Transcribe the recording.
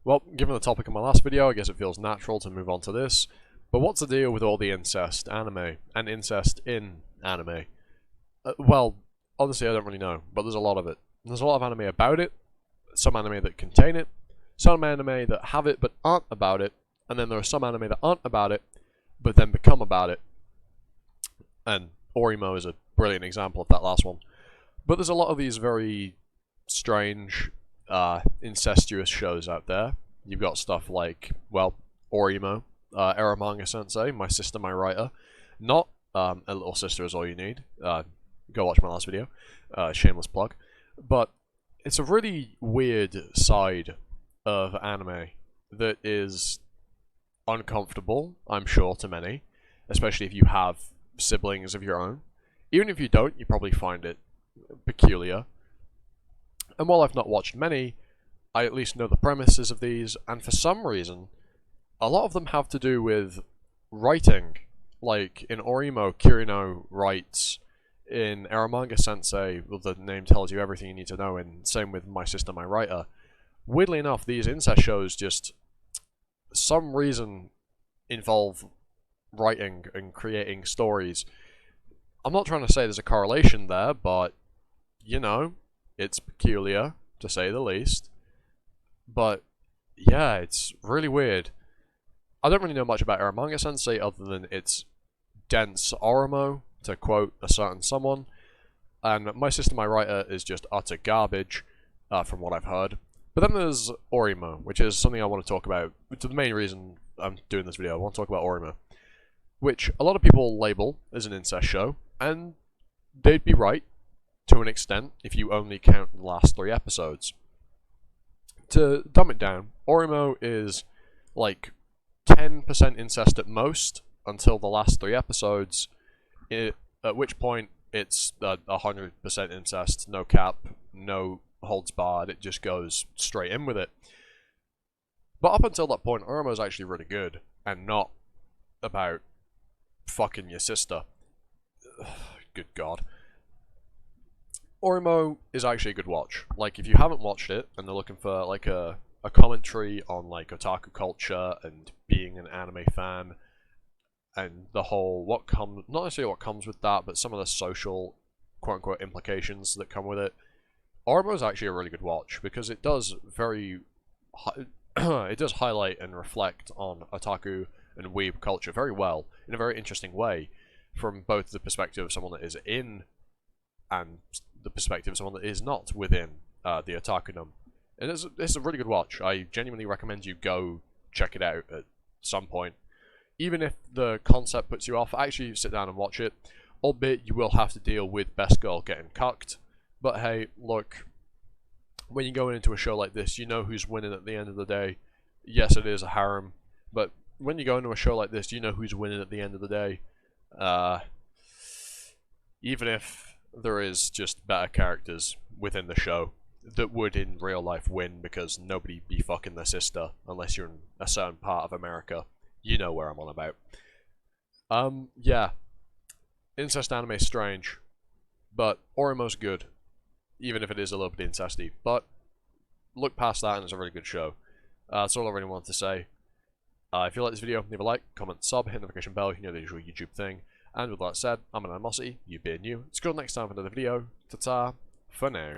Well, given the topic of my last video, I guess it feels natural to move on to this. But what's the deal with all the incest anime, and incest in anime? Well, honestly, I don't really know, but there's a lot of it. There's a lot of anime about it, some anime that contain it, some anime that have it but aren't about it, and then there are some anime that aren't about it, but then become about it. And Oreimo is a brilliant example of that last one. But there's a lot of these very strange, incestuous shows out there. You've got stuff like, well, Oreimo, 𝕴𝖈𝖈𝖊𝖘𝖙, My Sister, My Writer. Not A Little Sister Is All You Need. Go watch my last video. Shameless plug. But it's a really weird side of anime that is uncomfortable, I'm sure, to many. Especially if you have siblings of your own. Even if you don't, you probably find it peculiar. And while I've not watched many, I at least know the premises of these, and for some reason, a lot of them have to do with writing. Like, in Oreimo, Kirino writes. In 𝕴𝖈𝖈𝖊𝖘𝖙, well, the name tells you everything you need to know, and same with My Sister, My Writer. Weirdly enough, these incest shows just, some reason, involve writing and creating stories. I'm not trying to say there's a correlation there, but, you know, it's peculiar, to say the least. But, yeah, it's really weird. I don't really know much about 𝕴𝖈𝖈𝖊𝖘𝖙 other than it's dense oreimo, to quote a certain someone. And My Sister, My Writer is just utter garbage, from what I've heard. But then there's Oreimo, which is something I want to talk about. Which is the main reason I'm doing this video. I want to talk about Oreimo, which a lot of people label as an incest show, and they'd be right, to an extent, if you only count the last 3 episodes. To dumb it down, Oreimo is like 10% incest at most, until the last 3 episodes, at which point it's 100% incest, no cap, no holds barred, it just goes straight in with it. But up until that point, Oreimo is actually really good, and not about fucking your sister. Good god. Oreimo is actually a good watch. Like, if you haven't watched it, and they're looking for, like, a commentary on, like, otaku culture, and being an anime fan, and the whole, not necessarily what comes with that, but some of the social, quote-unquote, implications that come with it, Oreimo is actually a really good watch, because it does it does highlight and reflect on otaku and weeb culture very well, in a very interesting way, from both the perspective of someone that is in, and the perspective of someone that is not within the otakunum. And it's a really good watch. I genuinely recommend you go check it out at some point. Even if the concept puts you off, actually sit down and watch it. Albeit you will have to deal with best girl getting cucked. But hey, look, when you're going into a show like this, you know who's winning at the end of the day. Yes, it is a harem, but when you go into a show like this, you know who's winning at the end of the day. Even if there is just better characters within the show that would in real life win, because nobody be fucking their sister unless you're in a certain part of America. You know where I'm on about. Yeah. Incest anime is strange, but Oreimo's good, even if it is a little bit incesty. But look past that and it's a really good show. That's all I really wanted to say. If you like this video, leave a like, comment, sub, hit the notification bell, you know the usual YouTube thing. And with that said, I'm 𝕴𝖈𝖈𝖊𝖘𝖙, you being you. It's good next time for another video. Ta-ta, for now.